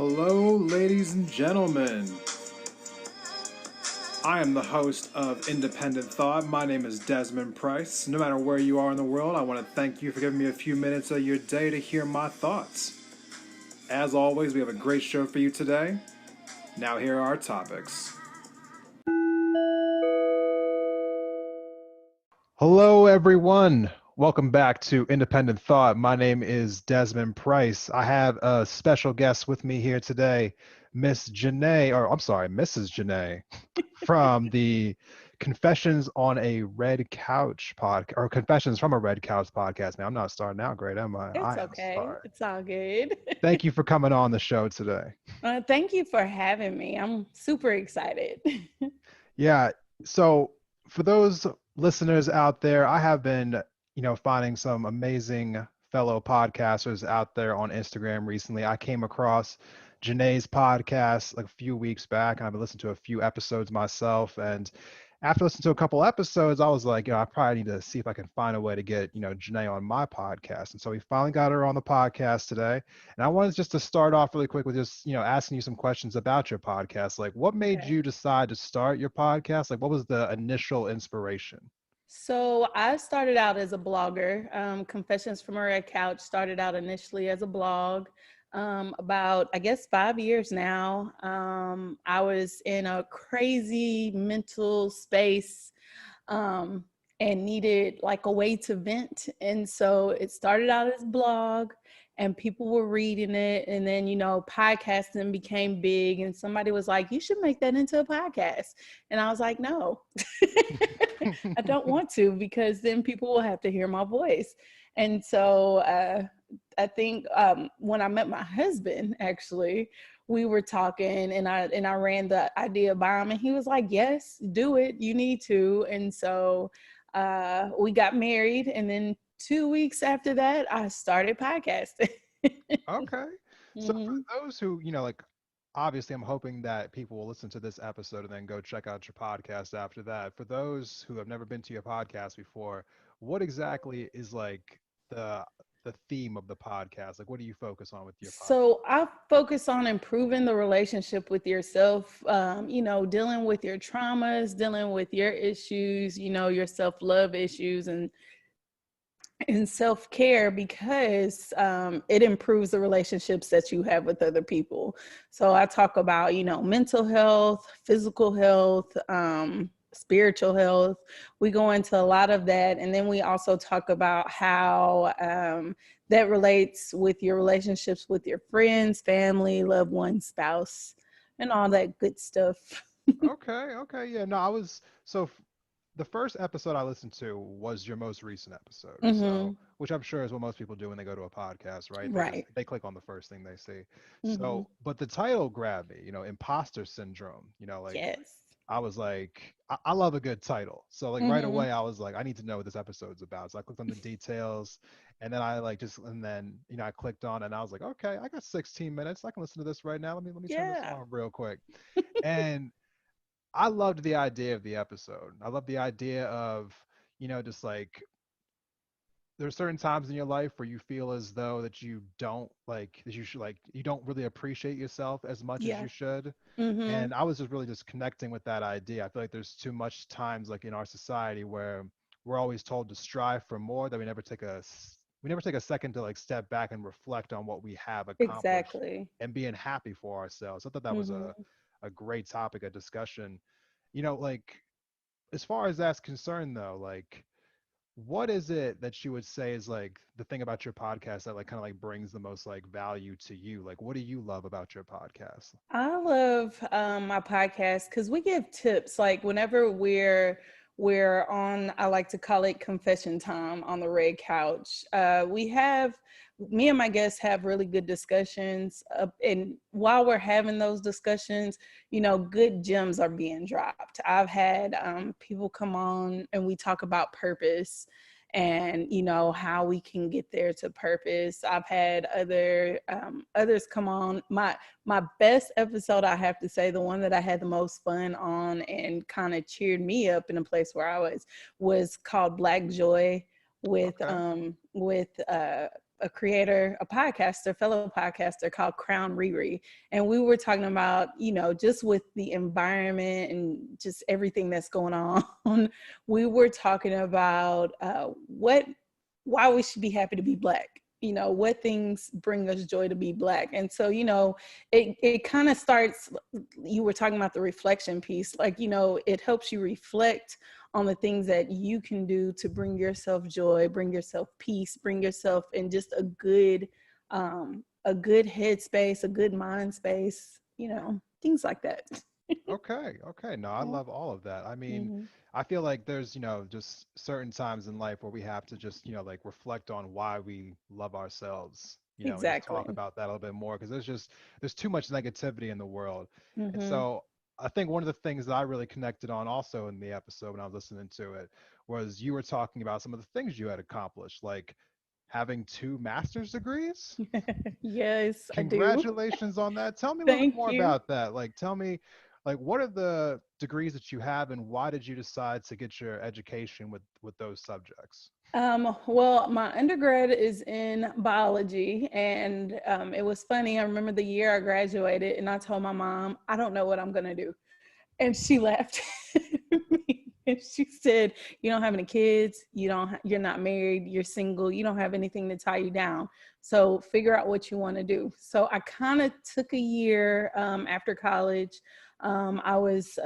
Hello, ladies and gentlemen. I am the host of Independent Thought. My name is Desmond Price. No matter where you are in the world, I want to thank you for giving me a few minutes of your day to hear my thoughts. As always, we have a great show for you today. Now, here are our topics. Hello, everyone. Welcome back to Independent Thought. My name is Desmond Price. I have a special guest with me here today, Mrs. Janae, from the Confessions on a Red Couch podcast, or Confessions from a Red Couch podcast. Man, I'm not starting out great, am I? It's I am okay. sorry. It's all good. Thank you for coming on the show today. Thank you for having me. I'm super excited. Yeah. So for those listeners out there, I have been, finding some amazing fellow podcasters out there on Instagram recently. I came across Janae's podcast like a few weeks back, and I've been listening to a few episodes myself. And after listening to a couple episodes, I was like, I probably need to see if I can find a way to get, Janae on my podcast. And so we finally got her on the podcast today. And I wanted just to start off really quick with just, asking you some questions about your podcast. Like, what made Okay. you decide to start your podcast? Like, what was the initial inspiration? So I started out as a blogger. Confessions from a Red Couch started out initially as a blog. About, I guess, 5 years now. I was in a crazy mental space um, and needed like a way to vent. And so it started out as a blog and people were reading it. And then, podcasting became big and somebody was like, you should make that into a podcast. And I was like, no, I don't want to, because then people will have to hear my voice. And so I think when I met my husband, actually, we were talking and I ran the idea by him and he was like, yes, do it. You need to. And so we got married. And then 2 weeks after that, I started podcasting. Okay. So for hmm those who, obviously I'm hoping that people will listen to this episode and then go check out your podcast after that. For those who have never been to your podcast before, what exactly is like the the theme of the podcast? Like what do you focus on with your podcast? So I focus on improving the relationship with yourself, dealing with your traumas, dealing with your issues, your self-love issues and self-care, because it improves the relationships that you have with other people. So I talk about, mental health, physical health, spiritual health. We go into a lot of that. And then we also talk about how that relates with your relationships with your friends, family, loved ones, spouse, and all that good stuff. Okay, okay. Yeah, no, I was the first episode I listened to was your most recent episode. So, hmm which I'm sure is what most people do when they go to a podcast, right? Right. They click on the first thing they see. hmm So, but the title grabbed me, imposter syndrome, like Yes. I was like, I love a good title. So like right hmm away, I was like, I need to know what this episode's about. So I clicked on the details and then and then, I clicked on and I was like, okay, I got 16 minutes. I can listen to this right now. Let me turn this Yeah. on real quick. And I loved the idea of the episode. I love the idea of, just like there's certain times in your life where you feel as though that you don't like that you should like you don't really appreciate yourself as much as Yeah. you should. hmm And I was just really just connecting with that idea. I feel like there's too much times like in our society where we're always told to strive for more that we never take a second to like step back and reflect on what we have accomplished Exactly. and being happy for ourselves. I thought that was hmm a great topic of discussion. Like as far as that's concerned though, like what is it that you would say is like the thing about your podcast that like kind of like brings the most like value to you? Like what do you love about your podcast? I love my podcast because we give tips. Like whenever we're on, I like to call it confession time on the red couch. We have me and my guests have really good discussions, and while we're having those discussions, good gems are being dropped. I've had people come on and we talk about purpose and how we can get there to purpose. I've had others come on. My best episode, I have to say, the one that I had the most fun on and kind of cheered me up in a place where I was called Black Joy with Okay. a creator, a podcaster, fellow podcaster called Crown Riri. And we were talking about, just with the environment and just everything that's going on, we were talking about why we should be happy to be Black. What things bring us joy to be Black. And so, it kind of starts, you were talking about the reflection piece, like, it helps you reflect on the things that you can do to bring yourself joy, bring yourself peace, bring yourself in just a good headspace, a good mind space, things like that. Okay. Okay. No, I love all of that. I mean, Mm-hmm. I feel like there's, just certain times in life where we have to just, like reflect on why we love ourselves, and just talk Exactly. about that a little bit more because there's too much negativity in the world. And Mm-hmm. so I think one of the things that I really connected on also in the episode when I was listening to it was you were talking about some of the things you had accomplished, like having two master's degrees. Yes, I do. Congratulations on that. Tell me a little bit Thank more you. about that. Like, tell me, like, what are the degrees that you have, and why did you decide to get your education with those subjects? Well, my undergrad is in biology, and it was funny. I remember the year I graduated, and I told my mom, I don't know what I'm gonna do, and she laughed at me. And she said, "You don't have any kids. You're not married. You're single. You don't have anything to tie you down. So figure out what you want to do." So I kind of took a year after college. I was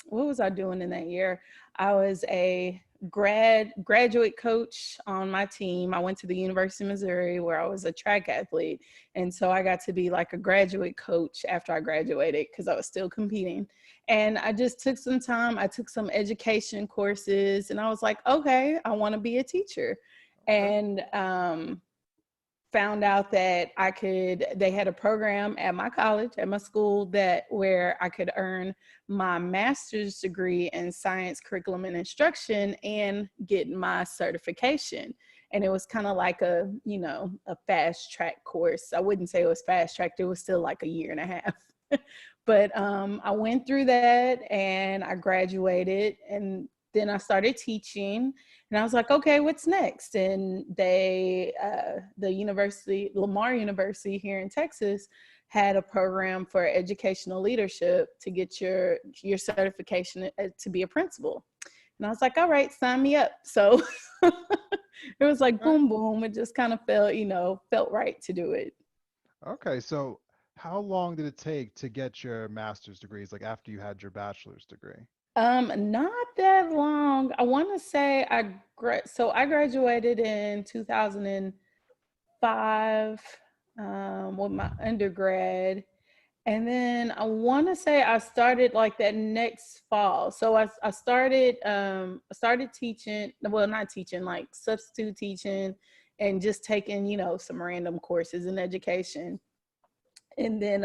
what was I doing in that year? I was a graduate coach on my team. I went to the University of Missouri where I was a track athlete. And so I got to be like a graduate coach after I graduated because I was still competing. And I just took some time. I took some education courses and I was like, okay, I want to be a teacher. Okay. And found out that they had a program at my college, at my school, where I could earn my master's degree in science curriculum and instruction and get my certification. And it was kind of like a fast track course. I wouldn't say it was fast tracked, it was still like a year and a half. But I went through that and I graduated, and then I started teaching, and I was like, okay, what's next? And the university, Lamar University here in Texas, had a program for educational leadership to get your certification to be a principal. And I was like, all right, sign me up. So it was like Okay. boom, boom. It just kind of felt right to do it. Okay. So how long did it take to get your master's degrees, like after you had your bachelor's degree? Not that long. I want to say I graduated in 2005 with my undergrad, and then I want to say I started like that next fall. So I started teaching, well, not teaching, like substitute teaching, and just taking some random courses in education, and then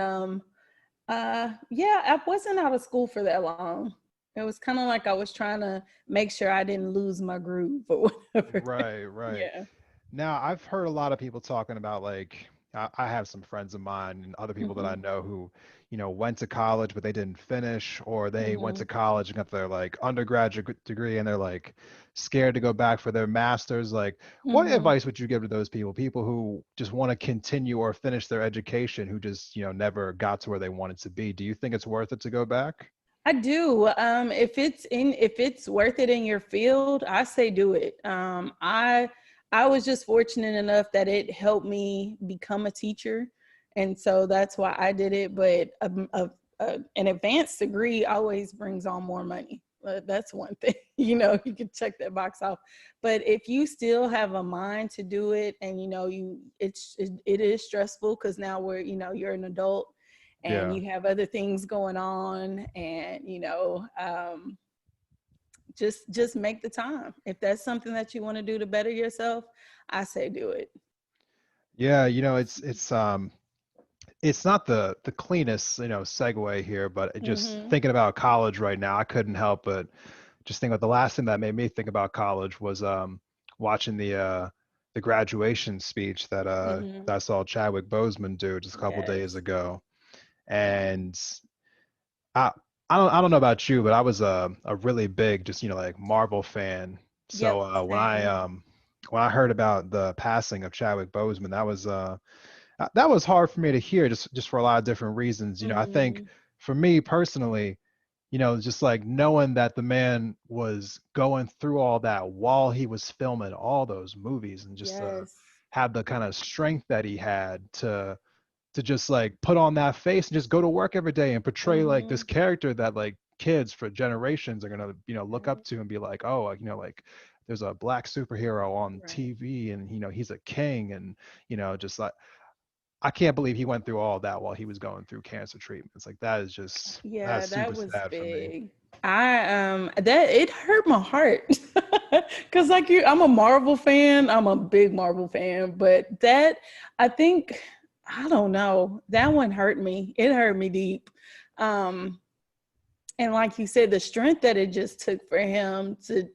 yeah, I wasn't out of school for that long. It was kind of like I was trying to make sure I didn't lose my groove or whatever. Right, right. Yeah. Now, I've heard a lot of people talking about like I have some friends of mine and other people that I Mm-hmm. know who, went to college but they didn't finish, or they went Mm-hmm. to college and got their like undergraduate degree and they're like scared to go back for their masters. Like, what Mm-hmm. advice would you give to those people? People who just want to continue or finish their education who just, never got to where they wanted to be. Do you think it's worth it to go back? I do. If it's worth it in your field, I say do it. I was just fortunate enough that it helped me become a teacher, and so that's why I did it. But an advanced degree always brings on more money. That's one thing. You can check that box off. But if you still have a mind to do it, and it is stressful because now you're an adult and Yeah. you have other things going on, and just make the time. If that's something that you want to do to better yourself, I say do it. Yeah, it's not the cleanest, segue here, but just Mm-hmm. thinking about college right now, I couldn't help but just think about the last thing that made me think about college was watching the graduation speech Mm-hmm. that I saw Chadwick Boseman do just a couple days Yes. ago. And I I don't know about you, but I was a really big just like Marvel fan. So Yep, when I same. when I heard about the passing of Chadwick Boseman, that was hard for me to hear, just for a lot of different reasons. I think Mm-hmm. for me personally, just like knowing that the man was going through all that while he was filming all those movies, and just Yes. have the kind of strength that he had to just like put on that face and just go to work every day and portray like this Mm-hmm. character that like kids for generations are gonna look Right. up to and be like, oh, like there's a black superhero on Right. TV, and he's a king, and just like, I can't believe he went through all that while he was going through cancer treatments. Like Yeah, that's that super was sad for me. big. That it hurt my heart. Cause like I'm a Marvel fan. I'm a big Marvel fan, but that I think I don't know. That one hurt me. It hurt me deep. Um, and like you said, the strength that it just took for him to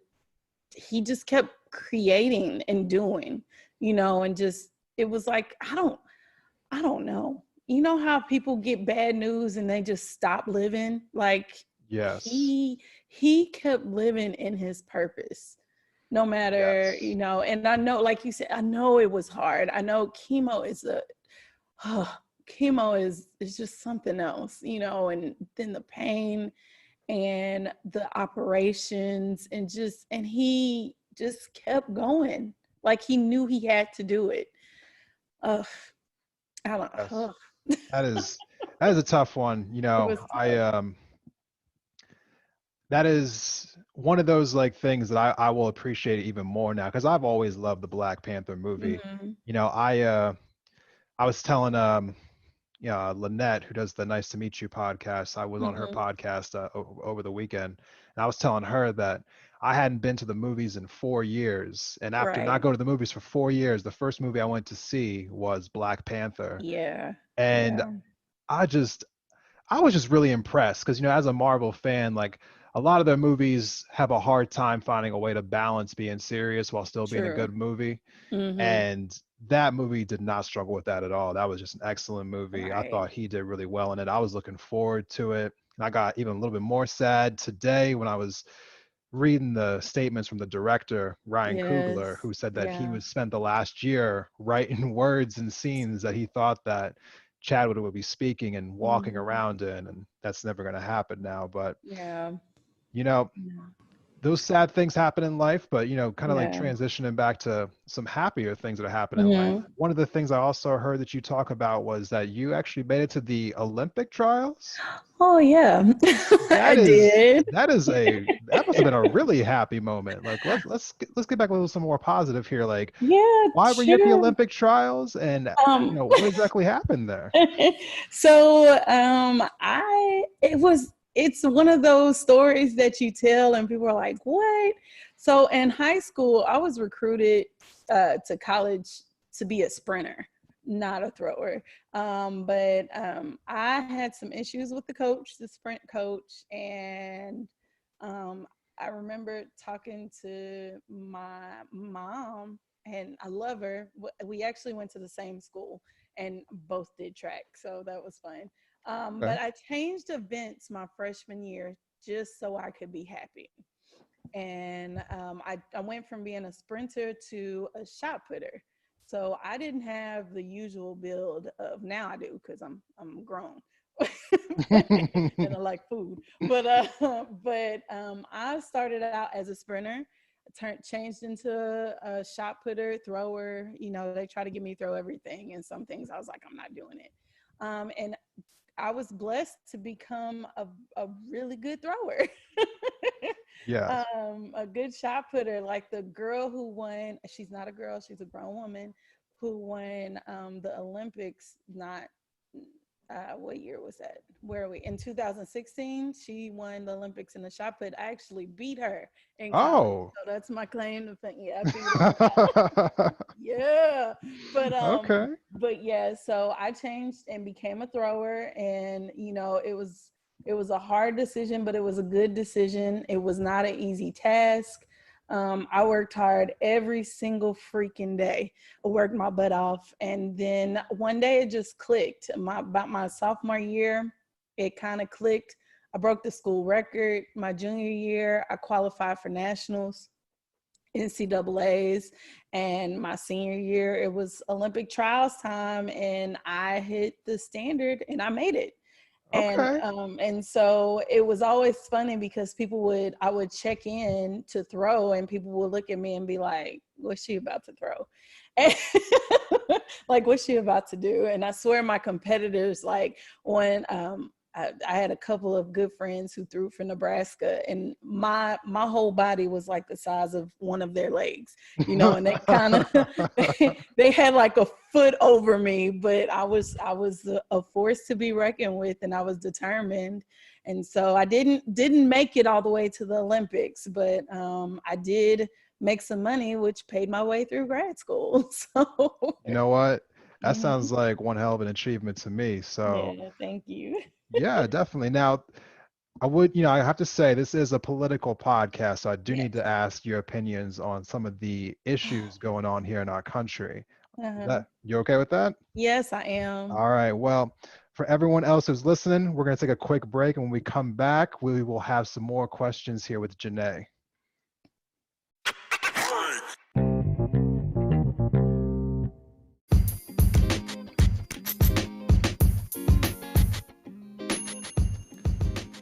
he just kept creating and doing, and just it was like I don't know. You know how people get bad news and they just stop living? Like Yes. he kept living in his purpose. No matter, Yes. and I know, like you said, I know it was hard. I know chemo is just something else, and then the pain and the operations and he just kept going. Like he knew he had to do it. Ugh, I don't Yes. ugh. That is that is a tough one. It was I tough. That is one of those like things that I will appreciate even more now, because I've always loved the Black Panther movie. Mhm. I was telling Lynette, who does the Nice to Meet You podcast. I was on her Mhm. podcast over the weekend, and I was telling her that I hadn't been to the movies in 4 years, and after not Right. going to the movies for 4 years, the first movie I went to see was Black Panther, Yeah. and Yeah. I just I was just really impressed because, as a Marvel fan, like a lot of their movies have a hard time finding a way to balance being serious while still being a True. good movie. Mhm. And that movie did not struggle with that at all. That was just an excellent movie. I Right. thought he did really well in it. I was looking forward to it. And I got even a little bit more sad today when I was reading the statements from the director, Ryan Coogler, Yes. who said that he Yeah. was spent the last year writing words and scenes that he thought that Chadwick would be speaking and walking Mhm. around in, and that's never going to happen now. But Yeah. you know, Yeah. those sad things happen in life, but kind of like Yeah. transitioning back to some happier things that happen in life. Mhm. One of the things I also heard that you talk about was that you actually made it to the Olympic trials. Oh yeah. I That is did. that must have been a really happy moment. Like let's get back a little some more positive here. Like, Yeah, why were you at the sure. Olympic trials, and Um what exactly happened there? so it's one of those stories that you tell and people are like, what? So in high school, I was recruited to college to be a sprinter, not a thrower. But I had some issues with the coach, the sprint coach, and um, I remember talking to my mom, and I love her. We actually went to the same school and both did track, so that was fun. Okay. But I changed events my freshman year just so I could be happy. And I went from being a sprinter to a shot putter. So I didn't have the usual build of now I do because I'm grown. And I like food. But I started out as a sprinter, changed into a shot putter, thrower. They try to get me to throw everything, and some things I was like, I'm not doing it. And I was blessed to become a really good thrower. Yes. A good shot putter, like the girl who won. She's not a girl; she's a grown woman who won the Olympics. Not what year was that? Where are we? In 2016, she won the Olympics in the shot put. I actually beat her in college, Oh. so that's my claim to fame. Yeah, I beat her. Yeah, but um, Okay. but yeah. So I changed and became a thrower, and it was a hard decision, but it was a good decision. It was not an easy task. I worked hard every single freaking day. I worked my butt off, and then one day it just clicked. About my sophomore year, it kind of clicked. I broke the school record. My junior year, I qualified for nationals, NCAAs. And my senior year, it was Olympic trials time, and I hit the standard and I made it. Okay. And so it was always funny because I would check in to throw, and people would look at me and be like, what's she about to throw? And like, what's she about to do? And I swear my competitors, like when I had a couple of good friends who threw for Nebraska, and my whole body was like the size of one of their legs, and they kind of they had like a foot over me, but I was a force to be reckoned with, and I was determined. And so I didn't make it all the way to the Olympics, but I did make some money, which paid my way through grad school. So You know what? That mhm. sounds like one hell of an achievement to me. So, Yeah, thank you. yeah, definitely. Now, I have to say this is a political podcast, so I do Yes. need to ask your opinions on some of the issues going on here in our country. Is Uh-huh. that you okay with that? Yes, I am. All right. Well, for everyone else who's listening, we're going to take a quick break, and when we come back, we will have some more questions here with Janae.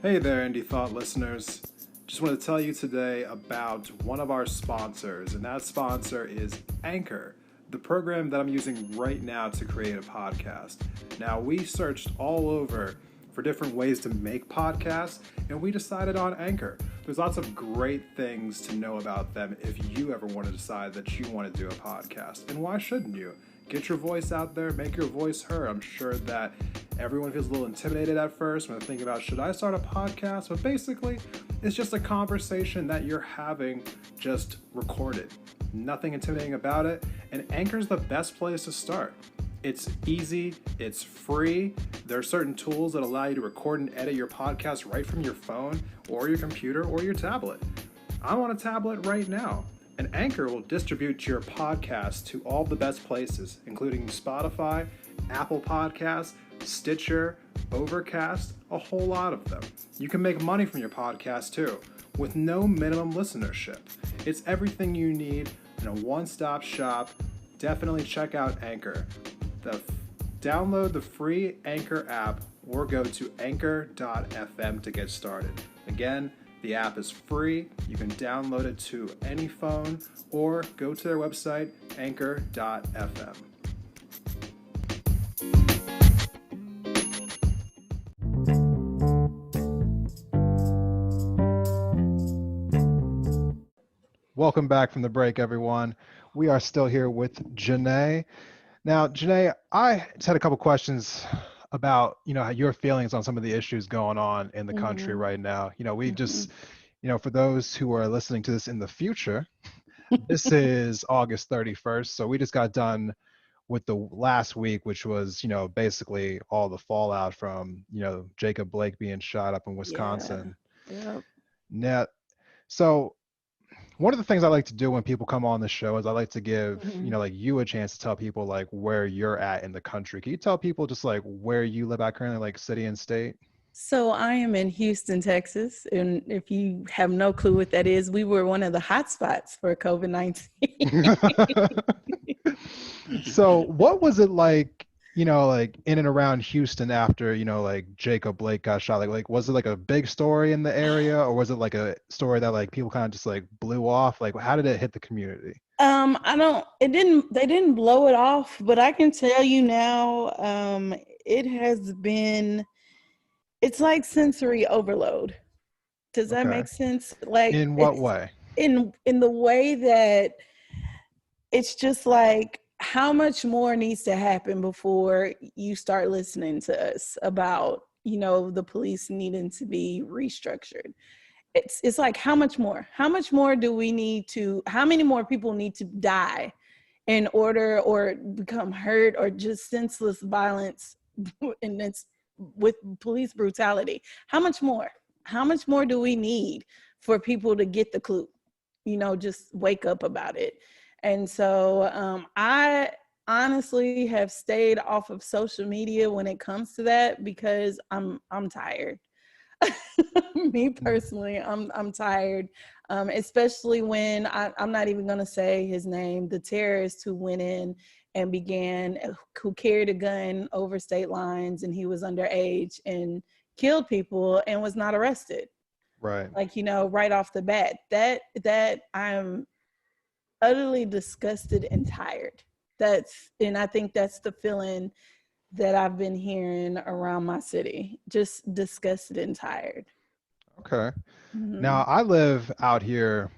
Hey there, Indie Thought listeners. Just want to tell you today about one of our sponsors, and that sponsor is Anchor, the program that I'm using right now to create a podcast. Now, we searched all over for different ways to make podcasts, and we decided on Anchor. There's lots of great things to know about them if you ever want to decide that you want to do a podcast. And why shouldn't you? Get your voice out there, make your voice heard. I'm sure that everyone feels a little intimidated at first when they think about, should I start a podcast? But basically, it's just a conversation that you're having just recorded. Nothing intimidating about it. And Anchor's the best place to start. It's easy, it's free. There are certain tools that allow you to record and edit your podcast right from your phone or your computer or your tablet. I'm on a tablet right now. And Anchor will distribute your podcast to all the best places, including Spotify, Apple Podcasts, Stitcher, Overcast, a whole lot of them. You can make money from your podcast too, with no minimum listenership. It's everything you need in a one-stop shop. Definitely check out Anchor. Download the free Anchor app or go to anchor.fm to get started. Again, the app is free. You can download it to any phone or go to their website, anchor.fm. Welcome back from the break, everyone. We are still here with Janae. Now, Janae, I just had a couple questions about, your feelings on some of the issues going on in the country Mhm. right now. We Mhm. just, for those who are listening to this in the future, this is August 31st. So we just got done with the last week, which was, basically all the fallout from, Jacob Blake being shot up in Yeah. Wisconsin. Yep. Now, so one of the things I like to do when people come on the show is I like to give, Mhm. like you a chance to tell people like where you're at in the country. Can you tell people just like where you live at currently, like city and state? So I am in Houston, Texas, and if you have no clue what that is, we were one of the hot spots for COVID-19. So what was it like, like in and around Houston after, like Jacob Blake got shot? Like was it like a big story in the area, or was it like a story that like people kind of just like blew off? Like how did it hit the community? I don't, they didn't blow it off, but I can tell you now, it has been, it's like sensory overload. Does that Okay. make sense? Like In what it's way? in the way that it's just like how much more needs to happen before you start listening to us about, the police needing to be restructured. It's like how much more do we need to, how many more people need to die in order or become hurt or just senseless violence and it's with police brutality? How much more do we need for people to get the clue, just wake up about it? And so I honestly have stayed off of social media when it comes to that because I'm tired. Me Mm. personally, I'm tired, especially when I'm not even gonna say his name. The terrorist who went in and who carried a gun over state lines, and he was underage and killed people and was not arrested. Right. Like, right off the bat, that I'm utterly disgusted and tired. And I think that's the feeling that I've been hearing around my city. Just disgusted and tired. Okay. Now Mm-hmm. I live out here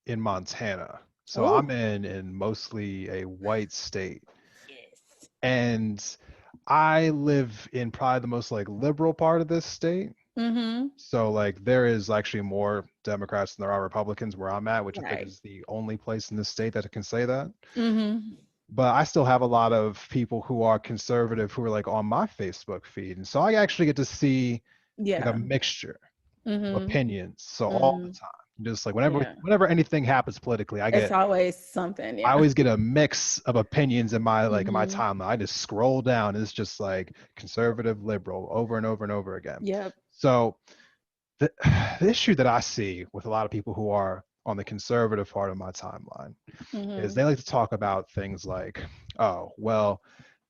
in Montana. So I'm Oh, in mostly a white state. yes. And I live in probably the most like liberal part of this state. Mm-hmm. So like there is actually more Democrats than there are Republicans where I'm at, which I think Right. is the only place in the state that can say that. Mm-hmm. But I still have a lot of people who are conservative who are like on my Facebook feed. And so I actually get to see like a Yeah. mixture of Mm-hmm. opinions. So all the Mm-hmm. time. Just like whenever Yeah. whenever anything happens politically, It's always something. I Yeah. always get a mix of opinions in my like in my Mm-hmm. timeline. I just scroll down and it's just like conservative, liberal over and over and over again. Yep. So the, the issue that I see with a lot of people who are on the conservative part of my timeline is Mm-hmm. they like to talk about things like, oh, well,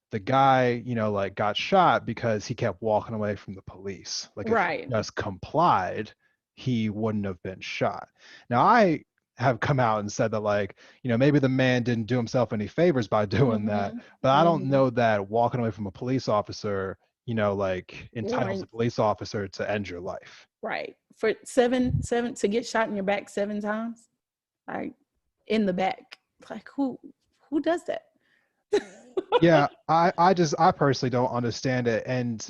the guy, like got shot because he kept walking away from the police. Like if he Right. just complied, he wouldn't have been shot. Now I have come out and said that like, maybe the man didn't do himself any favors by doing that, Mm-hmm. but I don't Mm-hmm. know that walking away from a police officer, like entitles a Warrant. police officer to end your life. Right. For seven to get shot in your back 7 times, like in the back. Like who does that? Yeah, I personally don't understand it. And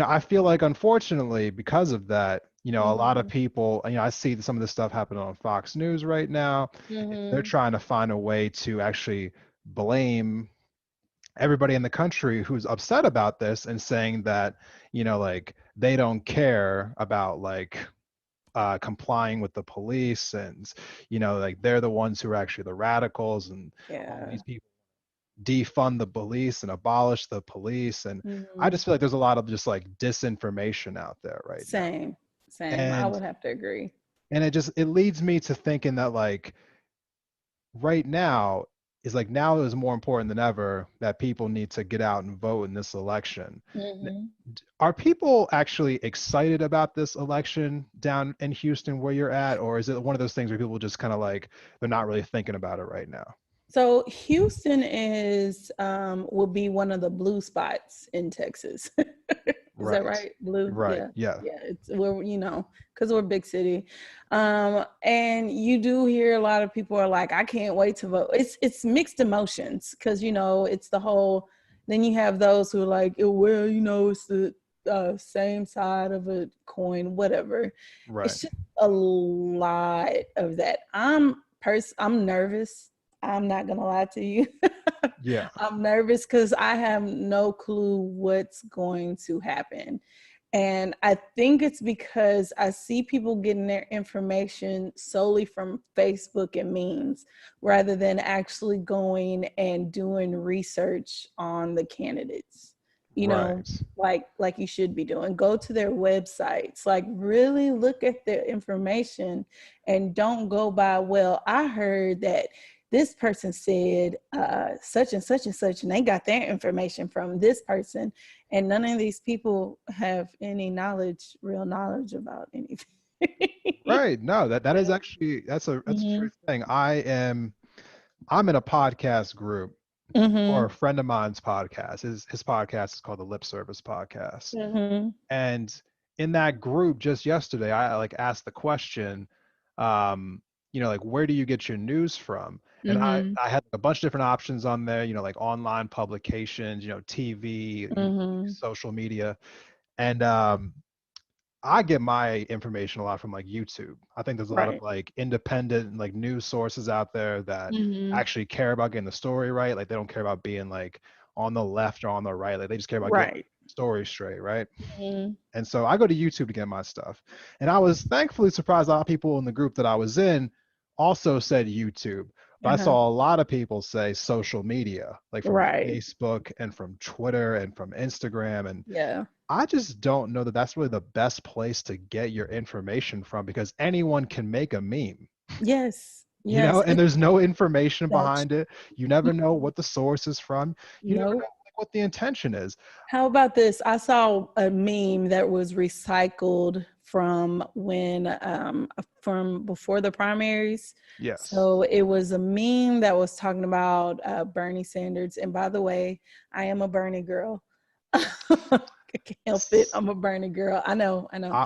I feel like unfortunately because of that, a lot of Mm-hmm. people, I see some of this stuff happening on Fox News right now. They're Mm-hmm. trying to find a way to actually blame everybody in the country who's upset about this and saying that, like they don't care about like complying with the police and, like they're the ones who are actually the radicals and all Yeah. these people defund the police and abolish the police. And I Mm-hmm. just feel like there's a lot of just like disinformation out there right now. Same. Same. I And would have to agree. it leads me to thinking that like right now now is more important than ever that people need to get out and vote in this election. Mm-hmm. Are people actually excited about this election down in Houston where you're at, or is it one of those things where people just kind of like they're not really thinking about it right now? So Houston will be one of the blue spots in Texas. Is that Right. right? Blue? Right. Yeah. Yeah. Yeah. It's we're, because we're a big city. And you do hear a lot of people are like, I can't wait to vote. It's mixed emotions because it's the whole then you have those who are like, "Oh, well, it's the same side of a coin, whatever. Right. It's just a lot of that. I'm nervous. I'm not gonna lie to you. Yeah. I'm nervous because I have no clue what's going to happen. And I think it's because I see people getting their information solely from Facebook and memes rather than actually going and doing research on the candidates. Right. Like you should be doing. Go to their websites, like really look at their information and don't go by, well, I heard that this person said such and such and such, and they got their information from this person, and none of these people have any real knowledge about anything. Right. No, that is Yeah. actually that's a Mm-hmm. true thing. I'm in a podcast group or a Mm-hmm. friend of mine's podcast. His podcast is called the Lip Service Podcast. Mm-hmm. And in that group just yesterday, I like asked the question, um, like where do you get your news from? And Mm-hmm. I had a bunch of different options on there, like online publications, TV, Mm-hmm. social media. And I get my information a lot from like YouTube. I think there's a lot of Right. like independent like news sources out there that Mm-hmm. actually care about getting the story right. Like they don't care about being like on the left or on the right. Like they just care about getting Right. the story straight, right? Mm-hmm. And so I go to YouTube to get my stuff. And I was thankfully surprised a lot of people in the group that I was in also said YouTube. But I Uh-huh. saw a lot of people say social media, like from Right. Facebook and from Twitter and from Instagram. And Yeah. I just don't know that that's really the best place to get your information from because anyone can make a meme, Yes. Yes. and there's no information That's behind it. You never know what the source is from. You never know no. like, what the intention is. How about this? I saw a meme that was recycled from before the primaries. Yes. So it was a meme that was talking about Bernie Sanders. And by the way, I am a Bernie girl. I can't help it. I'm a Bernie girl. I know. But I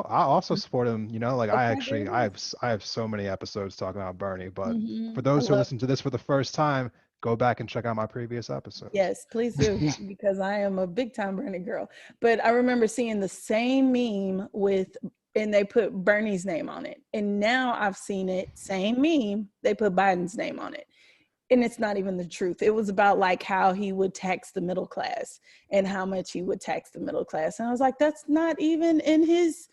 also support him, like okay, there it is. I have so many episodes talking about Bernie, but for I those who love. listen to this for the first time, go back and check out my previous episodes. Yes, please do, because I am a big time Bernie girl. But I remember seeing the same meme and they put Bernie's name on it. And now I've seen it, same meme, they put Biden's name on it. And it's not even the truth. It was about like how he would tax the middle class and how much he would tax the middle class. And I was like, that's not even in he's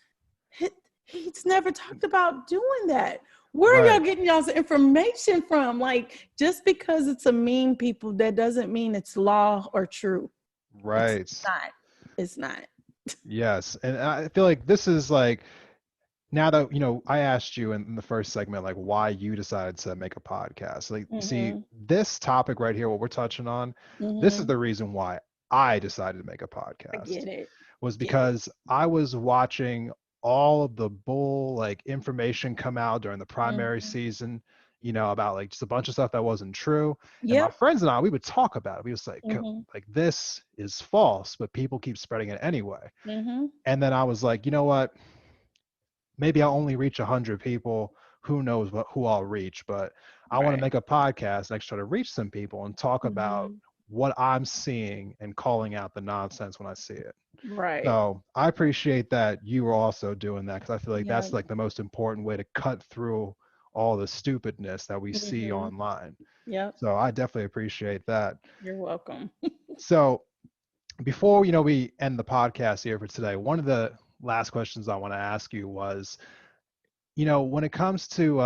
never talked about doing that. Where are Right. y'all getting y'all's information from? Like, just because it's a meme, people, that doesn't mean it's law or true. It's Right. not. It's not. Yes. And I feel like this is like now that I asked you in the first segment like why you decided to make a podcast. Like see, Mm-hmm. this topic right here, what we're touching on, this is Mm-hmm. the reason why I decided to make a I podcast. get it. Was Get it. because I was watching all of the bull like information come out during the primary Mm-hmm. season, about like just a bunch of stuff that wasn't true. And my Yep. friends and I, we would talk about it. We was like, Mm-hmm. like this is false, but people keep spreading it anyway. Mm-hmm. And then I was like, you know what? Maybe I'll only reach 100 people. Who knows who I'll reach? But I want to Right. make a podcast and actually try to reach some people and talk about Mm-hmm. what I'm seeing and calling out the nonsense when I see it. Right. So I appreciate that you were also doing that because I feel like Yeah. that's like the most important way to cut through all the stupidness that we see Mm-hmm. online. Yep. So I definitely appreciate that. You're welcome. So before we end the podcast here for today, one of the last questions I want to ask you was, when it comes to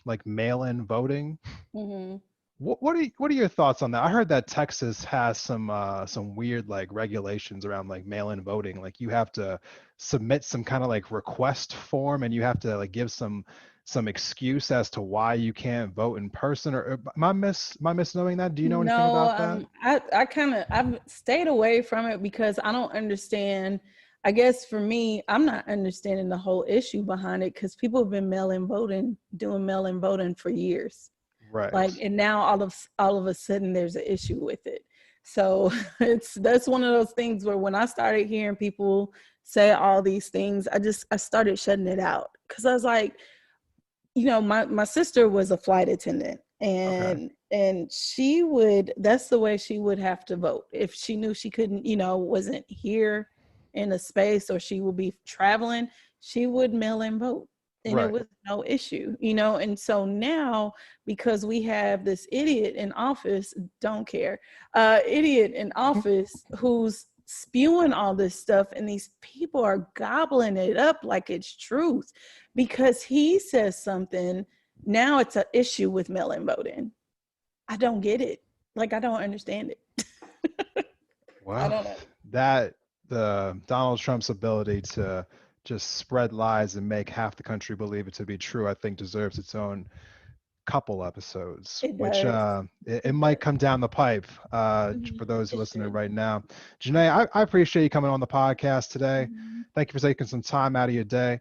like mail-in voting, Mm-hmm. what are your thoughts on that? I heard that Texas has some weird like regulations around like mail-in voting. Like you have to submit some kind of like request form and you have to like give some excuse as to why you can't vote in person. Or am I misknowing that? Do you know anything No, about that? I've stayed away from it because I don't understand. I guess for me, I'm not understanding the whole issue behind it because people have been doing mail-in voting for years. Like, Right. and now all of a sudden there's an issue with it. So that's one of those things where when I started hearing people say all these things, I started shutting it out because I was like, my sister was a flight attendant, Okay. and that's the way she would have to vote if she knew she couldn't, wasn't here in a space or she would be traveling. She would mail in vote, and it Right. was no issue. And so now, because we have this idiot in office, don't care, idiot in office who's spewing all this stuff, and these people are gobbling it up like it's truth because he says something. Now it's an issue with mail-in voting. I don't get it. Like, I don't understand it. I Well, don't know. that the Donald Trump's ability to just spread lies and make half the country believe it to be true, I think deserves its own couple episodes, It which does. it It might does. come down the pipe Mm-hmm. for those who are It listening should. right now. Janae, I appreciate you coming on the podcast today. Mm-hmm. Thank you for taking some time out of your day.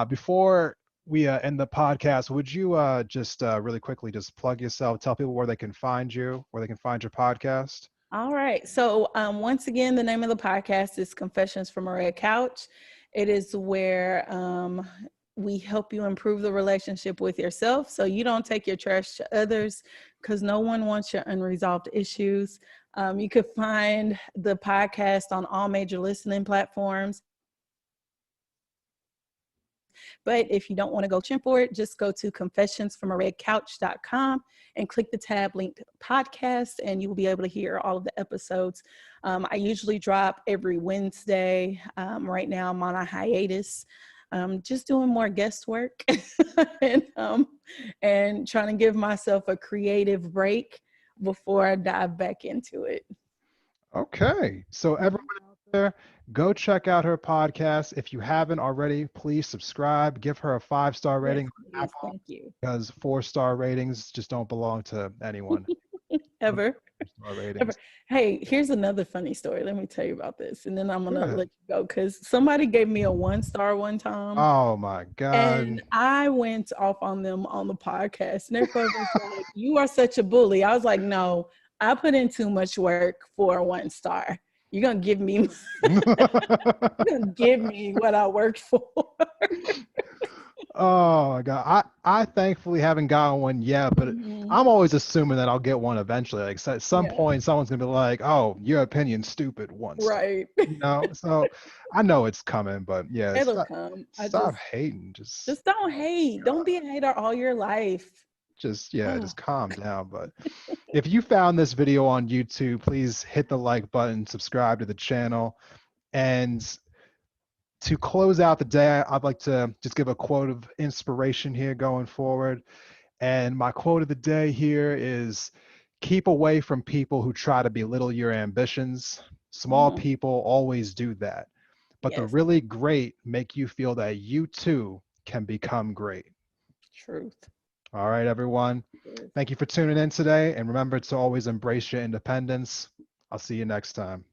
Before we end the podcast, would you just really quickly just plug yourself, tell people where they can find you, where they can find your podcast? All right. So, once again, the name of the podcast is Confessions from a Red Couch. It is where we help you improve the relationship with yourself so you don't take your trash to others because no one wants your unresolved issues. You could find the podcast on all major listening platforms. But if you don't want to go for it, just go to confessionsfromaredcouch.com and click the tab linked podcast, and you will be able to hear all of the episodes. I usually drop every Wednesday. Right now, I'm on a hiatus just doing more guest work and trying to give myself a creative break before I dive back into it. Okay. So everyone out there, go check out her podcast. If you haven't already, please subscribe. Give her a 5-star Yes, rating on please. Apple Thank you. because 4-star ratings just don't belong to anyone. Ever. 4-star Ever. ratings. Hey, here's another funny story. Let me tell you about this, and then I'm Go gonna ahead. let you go because somebody gave me a 1 star one time. Oh my And God. I went off on them on the podcast, and everybody was like, "You are such a bully." I was like, "No, I put in too much work for a 1 star. You're gonna give me, you're gonna give me what I worked for." Oh my God. I thankfully haven't gotten one yet, but Mhm. I'm always assuming that I'll get one eventually. Like so at some Yeah, point, someone's gonna be like, "Oh, your opinion's stupid, 1 star." right. So I know it's coming, but yeah, It'll come. I stop hating. just don't Oh hate. Don't be a hater all your life. yeah, Oh, just calm down. But if you found this video on YouTube, please hit the like button, subscribe to the channel, and to close out the day, I'd like to just give a quote of inspiration here going forward. And my quote of the day here is keep away from people who try to belittle your ambitions. Small mm, people always do that, but the yes, really great make you feel that you too can become great. truth. All right, everyone. Yes. Thank you for tuning in today. And remember to always embrace your independence. I'll see you next time.